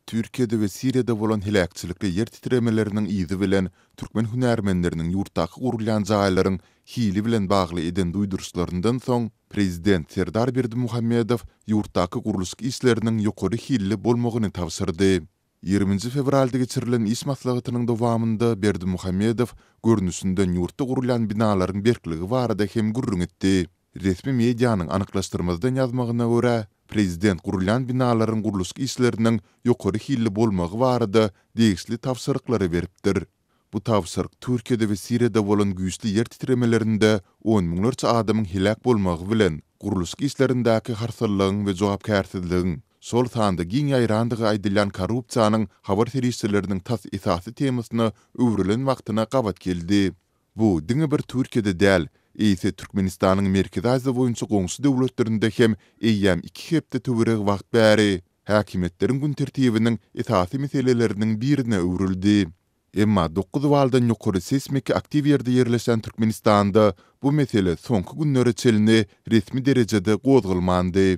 Türkiýede we Siriýede bolan hilakçylykly yer titremeleriniň izi bilen türkmen hünärmenleriniň ýurtdaky gurulýan jaýlaryň hili bilen bagly eden duýduruşlaryndan soň prezident Serdar Berdimuhammedow ýurtdaky guruluş işleriniň ýokary hilli bolmagyny tawsyrdy. 20 fevralda geçirilen iş maslahatynyň dowamında Berdimuhammedow görnüşinden ýurtda gurulýan binalaryň berkligi barada hem gurrun etdi. Resmi mediýanyň anyklaşdyrmazdan ýazmagyna görä, prezident gurulýan binalaryň guruluş işleriniň ýokary hilli bolmagy barada degişli tawsyrlyklary beripdir. Bu tawsyryk Türkiýede we Siriýede bolan güýçli yer titremelerinde 10 miňlerçe adamyň hilak bolmagy bilen guruluş işlerindäki harsallygyň we jogapkärsizligiň sol sanda giň ýaýrandygy aýdylan korrupsiýanyň habar teristleriniň tas esasy temasyna öwrilen wagtyna gabat geldi. Bu diňe bir Türkiýede däl, ise Türkmenistanyň Merkezi Aziýa boýunça goňşy döwletlerinde hem eýýäm 2 hepde töwereg wagt bäri häkimetleriň gün tertibiniň esasy meseleleriniň birine öwrildi. Emma 9 waldan ýokary seismik aktiv ýerde ýerleşen Türkmenistanda bu mesele soňky günlere çelini resmi derejede gozgulmandy.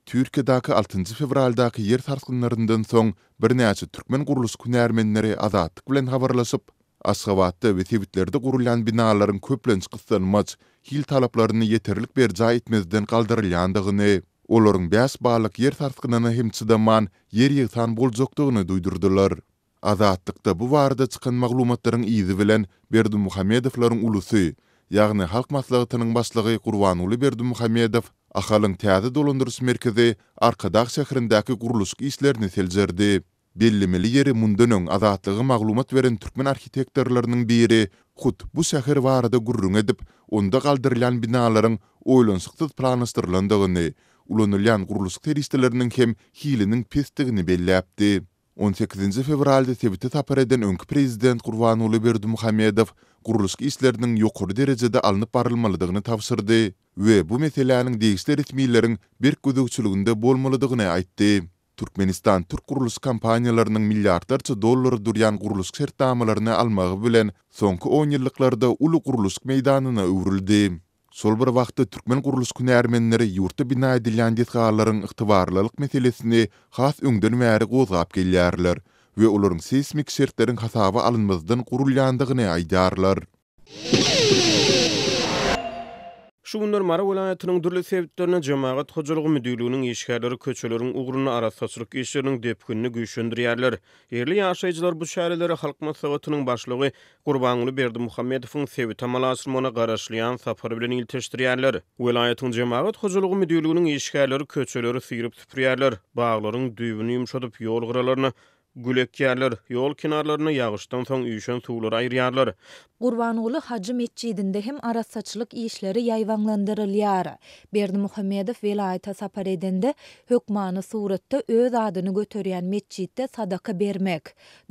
Türkiýedäki 6 fevraldaky yer sarsgynlaryndan soň bir näçe türkmen guruluş hünärmenleri azatlyk bilen habarlaşyp, Aşgabatda we Tebitlerde gurulýan binalaryň köplenç gyslanmaç hil talaplaryny ýeterlik berja etmezden galdyrylýandygyny, olaryň 5 balyk yer sarsgynyna hem çydaman yer ýytan boljakdygyny duýdurdylar. Azatlykda bu barada çykan maglumatlaryň izi bilen Berdimuhammedowlaryň ulusy, ýagny halk maslahatynyň başlygy Gurbanuly Berdimuhammedow ahalyň täze dolandyrys merkezi Arkadag şäherindäki guruluş işlerini seljerdi. Bellimeli ýeri mundan öň azatlygy maglumat beren türkmen arhitektorlarynyň biri hut bu şäher barada gurrun edip, onda galdyrılan binalaryň oýlansyksy planlaşdyrylanyny, ulanylýan guruluş teristleriniň hem hiliniň pesdigini belläpdi. 18 fevralda Tebitde tapar eden öňkü prezident Gurbanuly Berdimuhammedow guruluş işleriniň ýokary derejede alınıp barylmalydygyny tawsyrdy we bu meseleleriň degişli resmiýetleriň bir gözükçülüginde bolmalydygyny aýtdy. Türkmenistan Türk guruluş kampaniýalarynyň milliardlarça dollar durýan guruluş şertnamalaryny almagy bilen soňky 10 ýyllyklarda uly guruluş meýdanyna öwrildi. Sol bir wagtda türkmen guruluş hünärmenleri ýurtda bina edilýän ýetgalaryň ygtybarlylyk meselesini has öňden bäri gozgap gelýärler we olaryň seismik şertleriň hasaba alınmazdan gurulýandygyny aýdarlar. Şu günler Mara vilayatynyň dürli sebitlerine Jemaat Hojalygy Müdürlüğiniň işgärleri köçeleriň ugruny arasaçylyk işleriniň depkinini güýçlendirýärler. Yerli ýaşaýjylar bu şäherleri halk maslahatynyň başlygy Gurbanuly Berdimuhammedowyň sebit amalaşmagyna garaşlyan sapary bilen ilteşdirýärler. Vilayatyň Jemaat Hojalygy Müdürlüğiniň işgärleri köçeleri sýryp süpürýärler. Baglaryň düýbüni ýumşatyp ýol gyralaryny gülekýärler, ýol kenarlaryna ýagyşdan soň üýşen suwlary aýrýarlar. Gurbanuly Hacı Mescidinde hem arasaçylyk işleri ýaýwanlandyrylýar. Berdimuhammedow vilayata sapar edende hökmany suratda öz adyny göterýän mescidde sadaka bermek,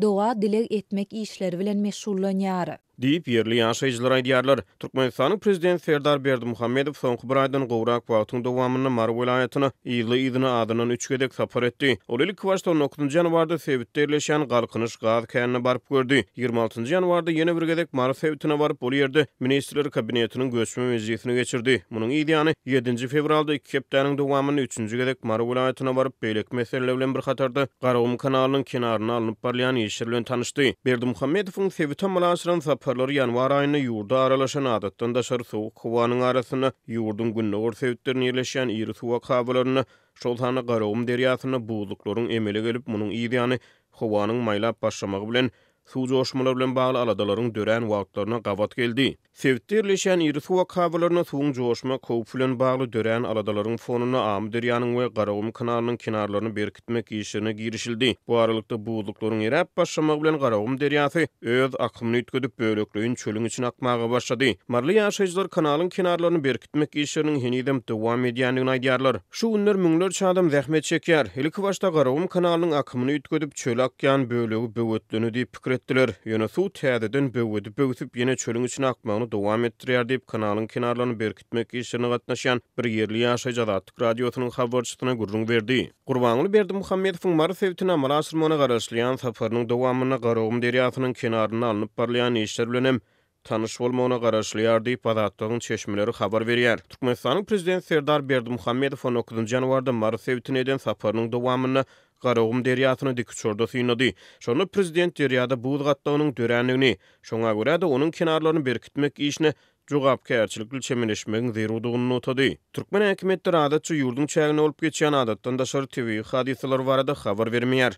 doga dilek etmek işleri bilen meşgullanýar. Diýip yerli ýaşaýjylar aýdýarlar. Türkmenistanyň prezident Serdar Berdimuhammedow soňky bir aýdan gowrak wagtyň dowamyny Mara vilayatyna ýyly adynyň 3 gedek sapar etdi. Ol ilk başda 9 ýanwarda Sebitde ýerleşen Galkynyş gaz känine baryp gördi. 26 ýanwarda ýene bir gedek Mara Sebitine baryp bol ýerde ministrler kabinetiniň göçme mezgilini geçirdi. Munyň ýa-ni 7 fevralda 2 hepdeniň dowamyny 3-nji gedek Mara vilayatyna baryp beýlek meseleler bilen bir hatarda Garawum kanalynyň kenaryna alınıp barýan işler bilen tanyşdy. Berdimuhammedowyň Sebit amalaşylan saparlary ýanwar aýyna ýurda aralaşan adatdan daşary sowuk howanyň arasyna ýurdun günnäwür sebitlerini ýerleşen iri suwa kabalaryny şol hany Garawum derýasyna buzluklaryň emele gelip munyň ýa-ni howanyň maýlap başlamagy bilen suw joşmalar bilen bagly aladalaryň dören wagtlaryna gabat geldi. Sebitde ýerleşen iri suwa kabalaryna suwun joşma köp bilen bagly dören aladalaryň fonuny am derýanyň we Garawum kanalynyň kenarlaryny berkitmek işine girişildi. Bu aralykda buzluklaryň erep başlamagy bilen Garawum derýasy öz akymyny ütküdip bölekliğin çölüň içine akmaga başlady. Marly ýaşaýjylar kanalyň kenarlaryny berkitmek işleriniň henidem dowam edýändigini aýdýarlar. Şu günler müňlerçe adam zähmet çekýär. Ilki başda Garawum kanalynyň akymyny ütküdip çöl akýan bölegi böwetlenýär diýip pikir etdiler. Ýöne suw täzeden böwedi böwsüp ýene çölüň içine akmagyny dowam etdirýär diýip kanalyň kenarlaryny berkitmek işlerine gatnaşan bir yerli ýaşaýjy Azatlyk radiosynyň habarçysyna gurrun berdi. Gurbanuly Berdimuhammedowyň Mara sebitine amalaşdyrmagyna garaşlyan saparynyň dowamyna Garawum derýasynyň kenaryna alınıp barylýan işler bilen hem tanış bolmagyna garaşlýar diýip Azatlygyň çeşmeleri habar berýär. Türkmenistanyň prezidenti Serdar Berdimuhammedow 19 ýanwarda Mars sewtine eden saparynyň dowamyny Garagum derýasyna dik uçurda synady. Şonu prezident derýada buz gatdagynyň döränligini, şoňa görä de onuň kenarlaryny berkitmek işine jogapkärçilikli çemeleşmegiň zerurdygyny notady. Türkmen häkimetleri adatça ýurdun çägine olup geçýän adatdan daşary TV hadiseler barada habar bermeýär.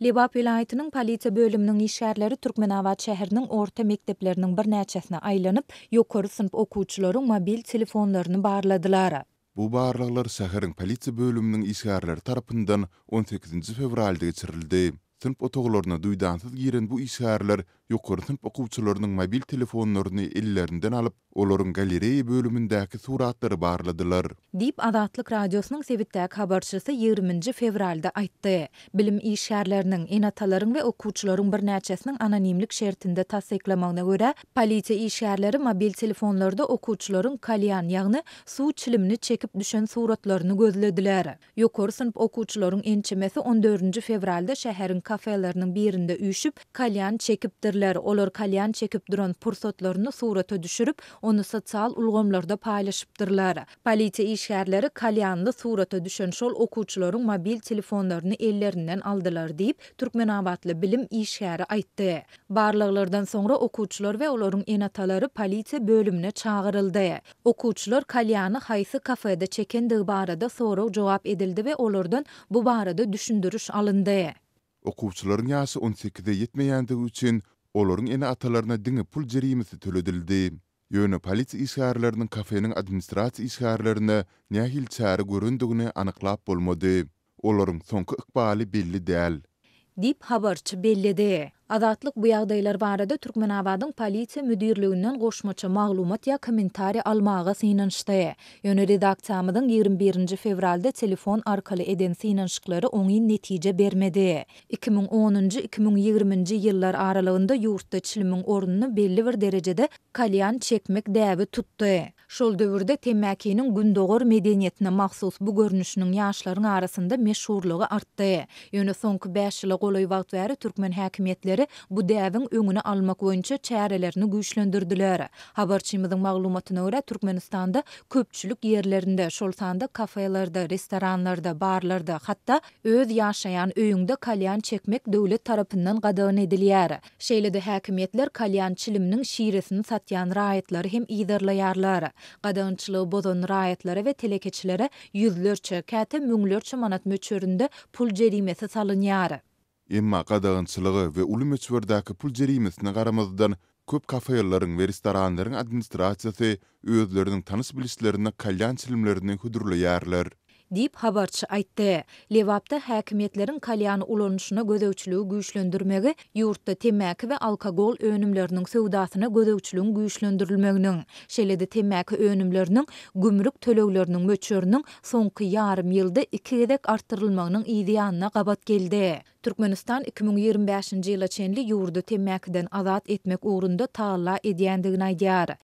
Lebap vilayatynyň polisiýa bölüminiň işgärleri Türkmenabad şäheriniň orta mekdepleriniň bir näçesine aýlanyp, ýokary synp okuwçylaryň mobil telefonlaryny barladylar. Bu barlyklar şäheriň polisiýa bölüminiň işgärleri tarapyndan 18 fevralda geçirildi. Sınıf otoglaryna duýdansız giren bu işgärler ýokary sınıf okuwçylarynyň mobil telefonlaryny ellerinden alyp, olaryň galereýa bölümindäki suratlary barladylar. Diýip Azatlyk radiosynyň Sebitdäki habarçysy 20 fevralda aýtdy. Bilim işgärleriniň, enatalaryň we okuwçylaryň bir näçesiniň anonimlik şertinde tasdiklamagyna görä, polisiýa işgärleri mobil telefonlarda okuwçylaryň kalyan, ýagny suw çilimini çekip düşen suratlaryny gözlediler. Ýokary sınıf okuwçylaryň ençemesi 14 fevralda şäheriň kafeleriniň birinde üýşüp kalyan çekipdirler. Olar kalyan çekip duran pursatlaryny surata düşürüp, onu sosial ulgamlarda paýlaşypdyrlar. Polisiýa işgärleri kalyanly surata düşen şol okuwçylaryň mobil telefonlaryny ellerinden aldylar diýip Türkmenabadly bilim işgäri aýtdy. Barlyklardan soňra okuwçylar we olaryň enatalary polisiýa bölümine çağıryldy. Okuwçylar kalyany haýsy kafede çekendigi barada soraw jogap edildi we olardan bu barada düşündürüş alındy. Okuwçylaryň ýaşy 18-de ýetmeýändigi üçin olaryň ene atalaryna diňe pul jerimesi töledildi. Ýöne polisiýa işgärleriniň kafenin administrasiýa işgärlerine nähil çäre göründigini anyklap bolmady. Olaryň soňky ykbaly belli däl. Dip habarçy bellidi. Azatlyk bu ýagdaýlar barada Türkmenabadyň polisiýa müdirliginden goşmaça maglumat ýa kommentari almaga synanşdy. Ýöne redaksiýamyzyň 21 fevralda telefon arkaly eden synanşyklary oňy netije bermedi. 2010-2020 ýyllar aralygynda ýurtda çilimiň ornuny belli bir derejede kalyan çekmek däbi tutdy. Şol döwürde temäkiniň gündogor medeniýetine mahsus bu görnüşiniň ýaşlaryň arasynda meşhurlygy artdy. Ýöne soňky 5 ýyla golay wagt bäri türkmen häkimetleri bu däwiň öňüne almak boýunça çärelerini güýçlendirdiler. Habarçymyzyň maglumatyna görä Türkmenistanda köpçülik ýerlerinde, şol sanda kafelerde, restoranlarda, barlarda, hatda öz ýaşaýan öýüňde kalyan çekmek döwlet tarapyndan gadagyn edilýär. Şeýle-de häkimetler kalyan çiliminiň şiresini satýan raýatlary hem ýydarlaýarlar. Gadagynçylygy bozan raýatlary we telekeçilere ýüzlerçe, käte müňlerçe manat möçöründe pul jerimesi salynýar. Emma gadagynçylygy we uly möçberdäki pul jerimesine garamazdan köp kafeleriň we restoranlaryň administrasiýasy özleriniň tanys bilişlerine kalyan çilimlerini hudurlaýarlar. Diýip habarçy aýtdy. Lewapda häkimetleriň kalyany ulanýyşyna gözewçiligi güýçlendirmegi, ýurtda temäki we alkogol önümleriniň sowdasyna gözewçiligiň güýçlendirilmeginiň, şeýle-de temäki önümleriniň gümrük tölegleriniň möçöriniň soňky ýarym ýylda 2 gedek artdyrylmagynyň ideýanyna gabat geldi. Türkmenistan 2025-nji ýyla çenli ýurdu temäkiden azat etmek ugrunda taala edýändigini aýdýar.